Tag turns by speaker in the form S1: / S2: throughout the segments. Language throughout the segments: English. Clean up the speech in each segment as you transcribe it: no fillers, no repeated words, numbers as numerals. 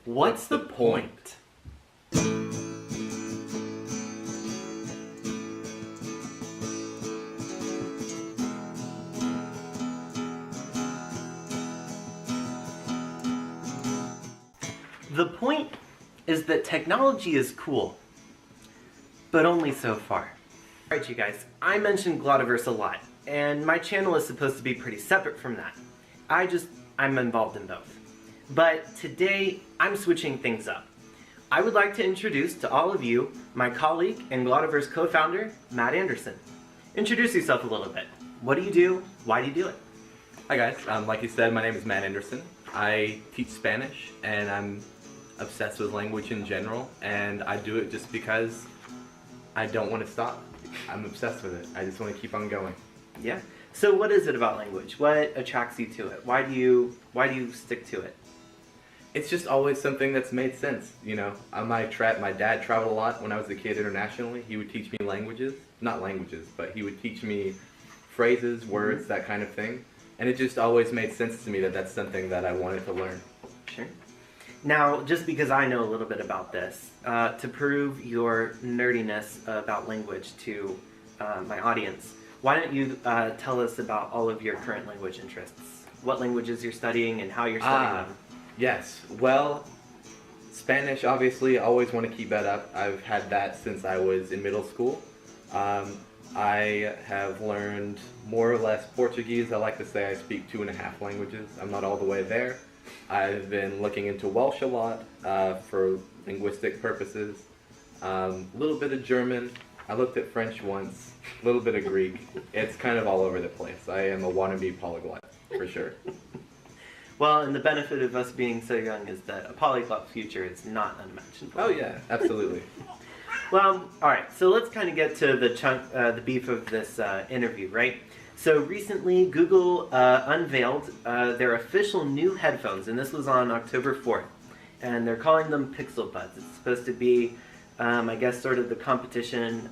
S1: What's the point? The point is that technology is cool, but only so far. Alright you guys, I mentioned Glottoverse a lot, and my channel is supposed to be pretty separate from that. I'm involved in both. But today, I'm switching things up. I would like to introduce to all of you my colleague and Glottoverse co-founder, Matt Anderson. Introduce yourself a little bit. What do you do? Why do you do it?
S2: Hi guys, like you said, my name is Matt Anderson. I teach Spanish and I'm obsessed with language in general, and I do it just because I don't want to stop. I'm obsessed with it. I just want to keep on going.
S1: Yeah. So what is it about language? What attracts you to it? Why do you stick to it?
S2: It's just always something that's made sense, you know. My dad traveled a lot when I was a kid internationally. He would teach me languages, not languages, but he would teach me phrases, words, that kind of thing. And it just always made sense to me that that's something that I wanted to learn.
S1: Sure. Now, just because I know a little bit about this, to prove your nerdiness about language to my audience, why don't you tell us about all of your current language interests? What languages you're studying and how you're studying them?
S2: Yes. Well, Spanish, obviously, I always want to keep that up. I've had that since I was in middle school. I have learned more or less Portuguese. I like to say I speak 2.5 languages. I'm not all the way there. I've been looking into Welsh a lot for linguistic purposes. A little bit of German. I looked at French once. A little bit of Greek. It's kind of all over the place. I am a wannabe polyglot, for sure.
S1: Well, and the benefit of us being so young is that a polyglot future is not unmentionable.
S2: Oh yeah, absolutely.
S1: Well, alright, so let's kind of get to the beef of this interview, right? So recently, Google unveiled their official new headphones, and this was on October 4th. And they're calling them Pixel Buds. It's supposed to be, I guess, sort of the competition.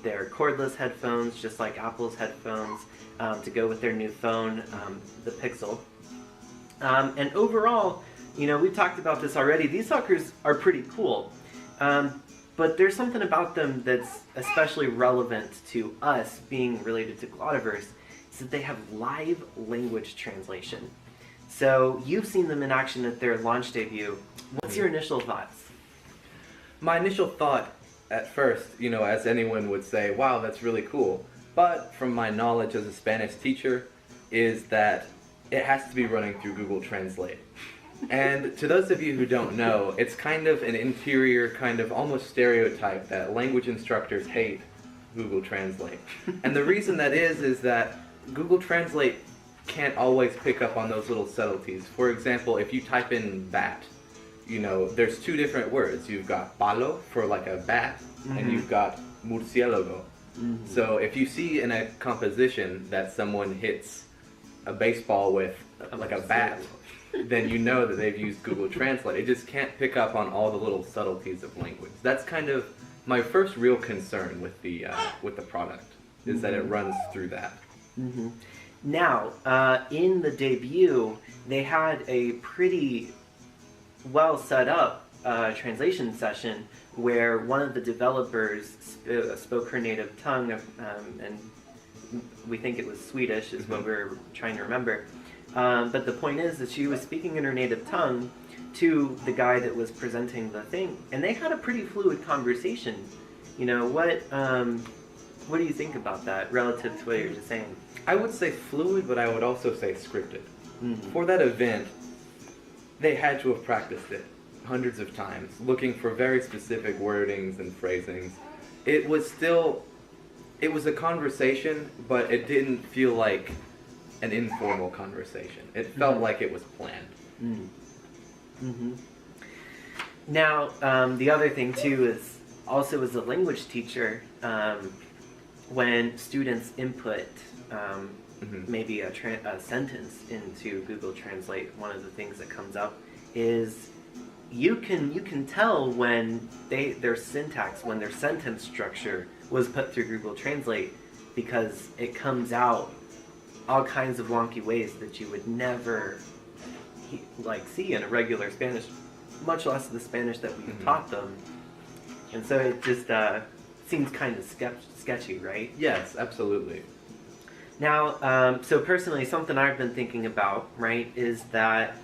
S1: They're cordless headphones, just like Apple's headphones, to go with their new phone, the Pixel. And overall, you know, we've talked about this already, these suckers are pretty cool. But there's something about them that's especially relevant to us being related to Glottoverse, is that they have live language translation. So you've seen them in action at their launch debut. What's your initial thoughts?
S2: My initial thought at first, you know, as anyone would say, wow, that's really cool. But from my knowledge as a Spanish teacher, is that it has to be running through Google Translate. And to those of you who don't know, it's kind of an interior, kind of almost stereotype that language instructors hate Google Translate. And the reason that is that Google Translate can't always pick up on those little subtleties. For example, if you type in bat, you know, there's 2 different words. You've got palo for like a bat, and you've got murciélago. So if you see in a composition that someone hits a baseball with like a bat, then you know that they've used Google Translate. It just can't pick up on all the little subtleties of language. That's kind of my first real concern with the product, is that it runs through that.
S1: Now, in the debut, they had a pretty well set up translation session where one of the developers spoke her native tongue, and we think it was Swedish is what we're trying to remember. But the point is that she was speaking in her native tongue to the guy that was presenting the thing, and they had a pretty fluid conversation. You know, what do you think about that relative to what you're just saying?
S2: I would say fluid, but I would also say scripted. For that event, they had to have practiced it hundreds of times, looking for very specific wordings and phrasings. It was a conversation, but it didn't feel like an informal conversation. It felt like it was planned.
S1: Now, the other thing too is, also as a language teacher, when students input maybe a sentence into Google Translate, one of the things that comes up is you can tell when their syntax, when their sentence structure was put through Google Translate, because it comes out all kinds of wonky ways that you would never see in a regular Spanish much less the Spanish that we've taught them. And so it just seems kind of sketchy, right?
S2: Yes, absolutely.
S1: Now, so personally, something I've been thinking about, right, is that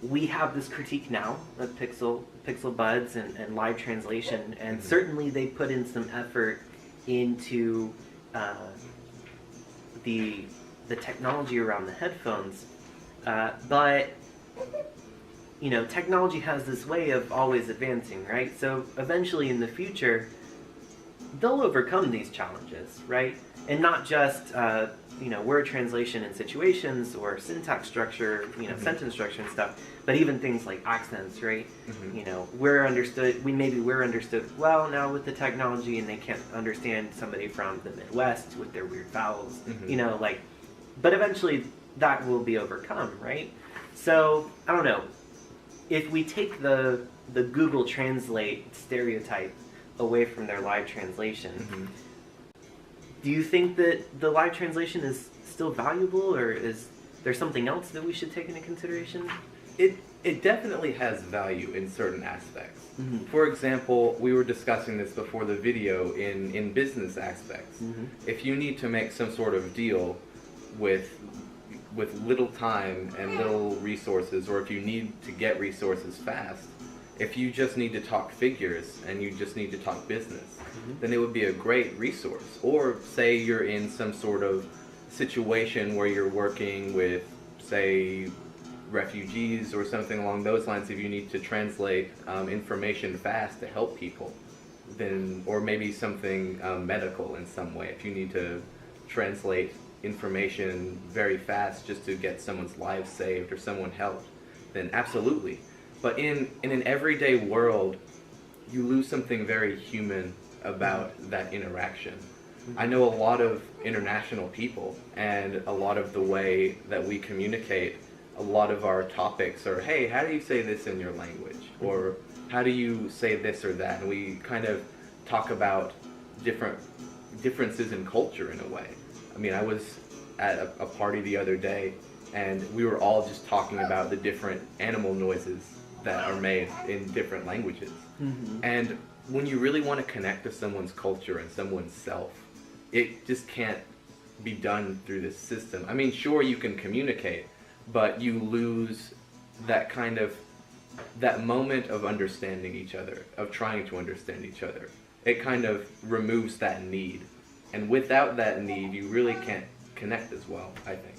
S1: we have this critique now of Pixel Buds and live translation, and certainly they put in some effort into the technology around the headphones, but you know, technology has this way of always advancing, right? So eventually in the future, they'll overcome these challenges, right? And not just you know, word translation in situations or syntax structure, you know, sentence structure and stuff, but even things like accents, right? You know, we're understood well now with the technology, and they can't understand somebody from the Midwest with their weird vowels, you know, like, but eventually that will be overcome, right? So, I don't know, if we take the Google Translate stereotype away from their live translation, do you think that the live translation is still valuable, or is there something else that we should take into consideration?
S2: It definitely has value in certain aspects. For example, we were discussing this before the video in business aspects. If you need to make some sort of deal with little time and little resources, or if you need to get resources fast, if you just need to talk figures and you just need to talk business, then it would be a great resource. Or say you're in some sort of situation where you're working with, say, refugees or something along those lines. If you need to translate information fast to help people, then, or maybe something medical in some way, if you need to translate information very fast just to get someone's life saved or someone helped, then absolutely. But in an everyday world, you lose something very human about that interaction. I know a lot of international people, and a lot of the way that we communicate, a lot of our topics are, hey, how do you say this in your language? Or how do you say this or that? And we kind of talk about differences in culture in a way. I mean, I was at a party the other day, and we were all just talking about the different animal noises that are made in different languages. And when you really want to connect to someone's culture and someone's self, it just can't be done through this system. I mean, sure, you can communicate, but you lose that kind of, that moment of understanding each other, of trying to understand each other. It kind of removes that need. And without that need, you really can't connect as well, I think.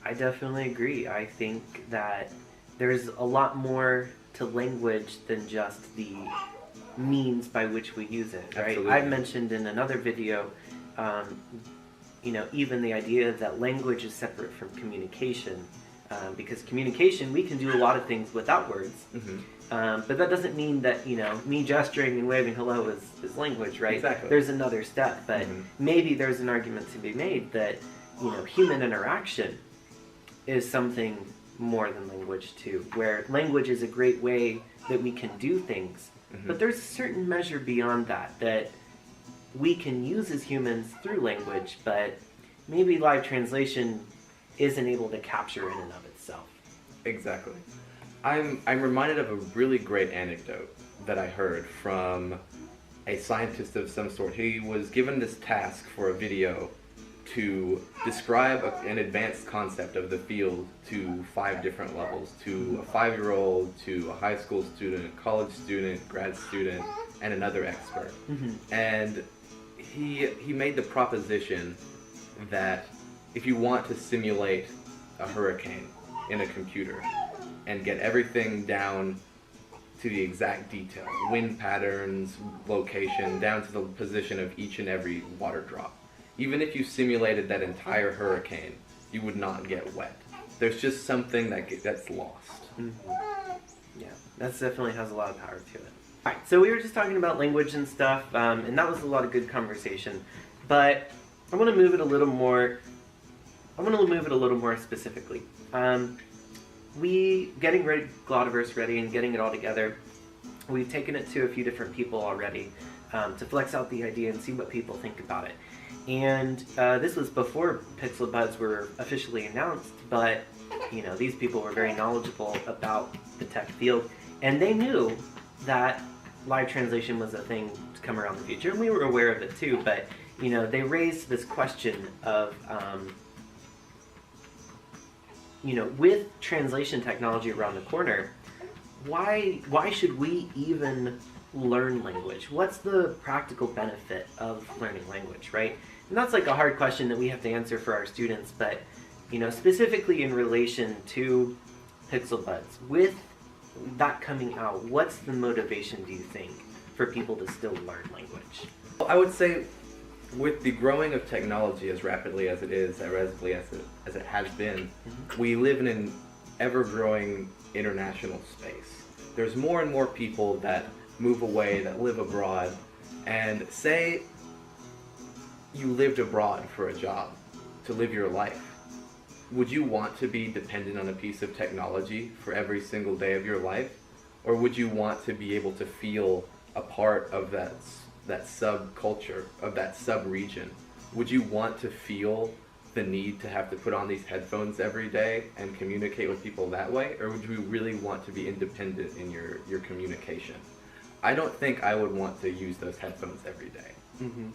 S1: I definitely agree. I think that there's a lot more to language than just the means by which we use it, right?
S2: Absolutely.
S1: I've mentioned in another video, you know, even the idea that language is separate from communication, because communication, we can do a lot of things without words, but that doesn't mean that, you know, me gesturing and waving hello is language, right?
S2: Exactly.
S1: There's another step, but maybe there's an argument to be made that, you know, human interaction is something more than language too, where language is a great way that we can do things, but there's a certain measure beyond that we can use as humans through language, but maybe live translation isn't able to capture in and of itself.
S2: Exactly. I'm reminded of a really great anecdote that I heard from a scientist of some sort. He was given this task for a video to describe an advanced concept of the field to 5 different levels, to a 5-year-old, to a high school student, college student, grad student, and another expert. And he made the proposition that if you want to simulate a hurricane in a computer and get everything down to the exact detail, wind patterns, location, down to the position of each and every water drop, even if you simulated that entire hurricane, you would not get wet. There's just something that's lost.
S1: Yeah, that definitely has a lot of power to it. Alright, so we were just talking about language and stuff, and that was a lot of good conversation, but I want to move it a little more, specifically. Getting Glottoverse ready and getting it all together, we've taken it to a few different people already to flex out the idea and see what people think about it. And this was before Pixel Buds were officially announced, but You know, these people were very knowledgeable about the tech field, and they knew that live translation was a thing to come around the future, and we were aware of it too, but, you know, they raised this question of, you know, with translation technology around the corner, why should we even learn language? What's the practical benefit of learning language, right? And that's like a hard question that we have to answer for our students, but, you know, specifically in relation to Pixel Buds, with that coming out, what's the motivation, do you think, for people to still learn language?
S2: I would say with the growing of technology as rapidly as it is, as rapidly as it has been, we live in an ever-growing international space. There's more and more people that move away, that live abroad, and say you lived abroad for a job, to live your life. Would you want to be dependent on a piece of technology for every single day of your life? Or would you want to be able to feel a part of that subculture, of that sub-region? Would you want to feel the need to have to put on these headphones every day and communicate with people that way? Or would you really want to be independent in your communication? I don't think I would want to use those headphones every day.
S1: Mm-hmm.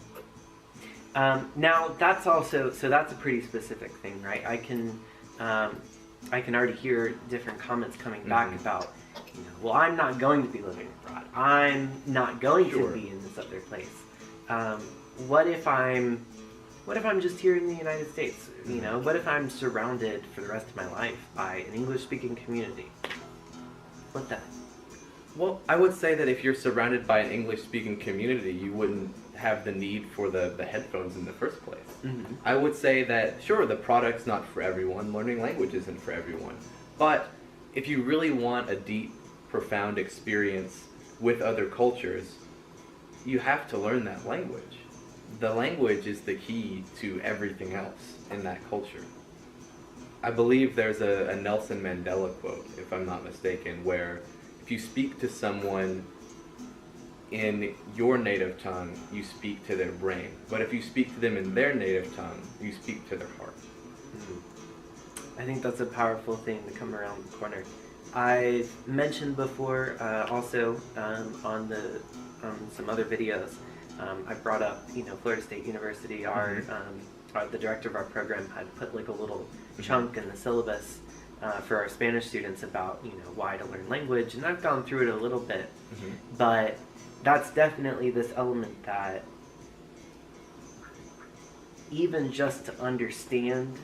S1: Now that's also, so that's a pretty specific thing, right? I can already hear different comments coming back about, you know, well, I'm not going to be living abroad. I'm not going to be in this other place. What if I'm just here in the United States? You know, what if I'm surrounded for the rest of my life by an English-speaking community? What then?
S2: Well, I would say that if you're surrounded by an English-speaking community, you wouldn't have the need for the headphones in the first place. Mm-hmm. I would say that, sure, the product's not for everyone, learning language isn't for everyone, but if you really want a deep, profound experience with other cultures, you have to learn that language. The language is the key to everything else in that culture. I believe there's a Nelson Mandela quote, if I'm not mistaken, where if you speak to someone in your native tongue, you speak to their brain. But if you speak to them in their native tongue, you speak to their heart.
S1: Mm-hmm. I think that's a powerful thing to come around the corner. I've mentioned before, also on some other videos, I brought up, you know, Florida State University. The director of our program had put like a little chunk in the syllabus for our Spanish students about, you know, why to learn language, and I've gone through it a little bit, but that's definitely this element that even just to understand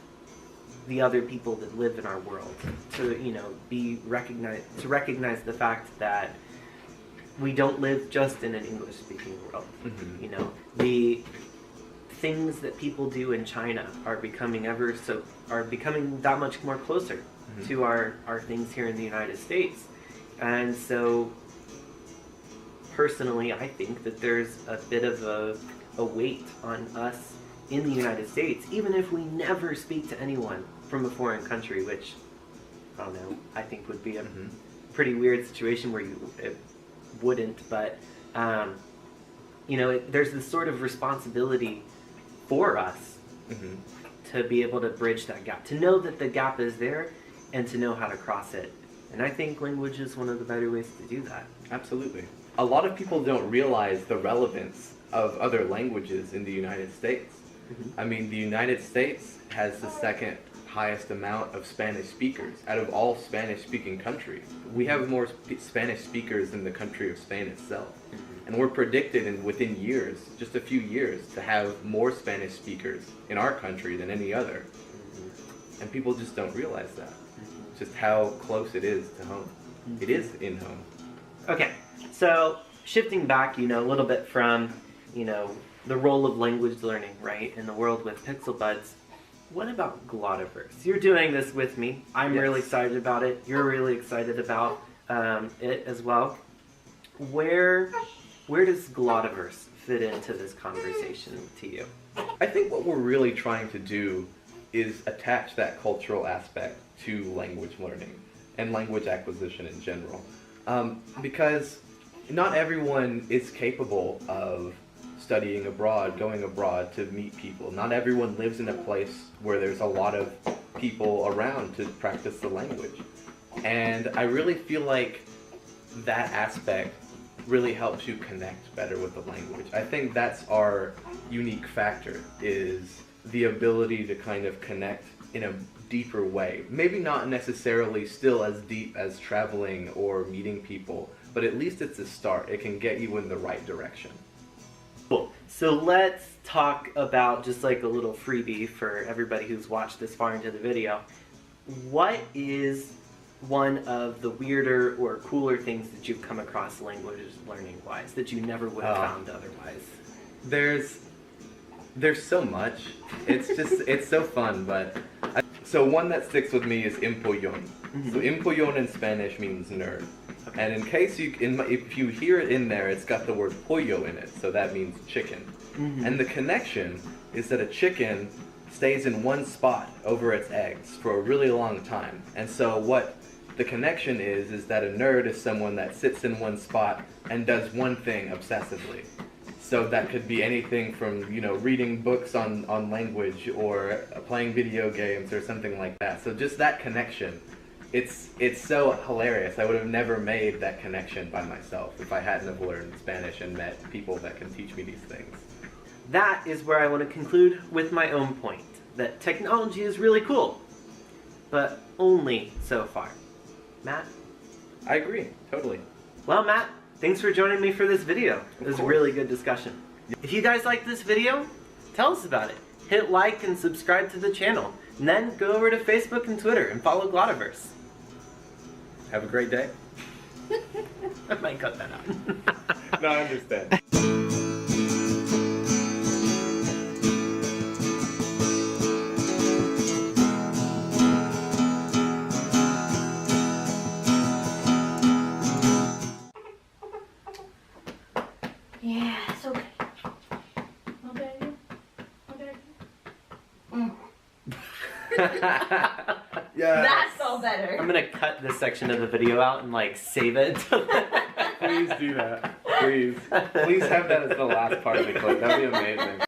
S1: the other people that live in our world, to, you know, recognize the fact that we don't live just in an English-speaking world. You know, the things that people do in China are becoming that much more closer to our things here in the United States. And so personally, I think that there's a bit of a weight on us in the United States, even if we never speak to anyone from a foreign country, which, I don't know, I think would be a pretty weird situation where it wouldn't, but you know, there's this sort of responsibility for us to be able to bridge that gap, to know that the gap is there and to know how to cross it. And I think language is one of the better ways to do that.
S2: Absolutely. A lot of people don't realize the relevance of other languages in the United States. I mean, the United States has the second highest amount of Spanish speakers out of all Spanish-speaking countries. We have more Spanish speakers than the country of Spain itself. And we're predicted within years, just a few years, to have more Spanish speakers in our country than any other. And people just don't realize that. Just how close it is to home. It is in home.
S1: Okay, so shifting back, you know, a little bit from, you know, the role of language learning, right, in the world with Pixel Buds, what about Glottoverse? You're doing this with me. I'm really excited about it. You're really excited about it as well. Where does Glottoverse fit into this conversation to you?
S2: I think what we're really trying to do is attach that cultural aspect to language learning and language acquisition in general. Because not everyone is capable of studying abroad, going abroad to meet people. Not everyone lives in a place where there's a lot of people around to practice the language. And I really feel like that aspect really helps you connect better with the language. I think that's our unique factor, is the ability to kind of connect in a deeper way. Maybe not necessarily still as deep as traveling or meeting people, but at least it's a start. It can get you in the right direction.
S1: Cool. So let's talk about just like a little freebie for everybody who's watched this far into the video. What is one of the weirder or cooler things that you've come across language learning wise that you never would have found otherwise?
S2: There's so much. It's so fun, but so one that sticks with me is impollón.
S1: Mm-hmm.
S2: So impollón in Spanish means nerd. Okay. And in case if you hear it in there, it's got the word pollo in it, so that means chicken.
S1: Mm-hmm.
S2: And the connection is that a chicken stays in one spot over its eggs for a really long time. And so what the connection is that a nerd is someone that sits in one spot and does one thing obsessively. So that could be anything from, you know, reading books on language or playing video games or something like that. So just that connection, it's so hilarious. I would have never made that connection by myself if I hadn't have learned Spanish and met people that can teach me these things.
S1: That is where I want to conclude with my own point, that technology is really cool, but only so far. Matt?
S2: I agree, totally.
S1: Well, Matt, thanks for joining me for this video. It was a really good discussion. If you guys like this video, tell us about it. Hit like and subscribe to the channel. And then go over to Facebook and Twitter and follow Glottoverse.
S2: Have a great day.
S1: I might cut that out.
S2: No, I understand.
S3: Yeah, it's okay. Okay.
S2: Yeah.
S3: That's all better.
S1: I'm gonna cut this section of the video out and like save it.
S2: Please do that. Please. Please have that as the last part of the clip. That'd be amazing.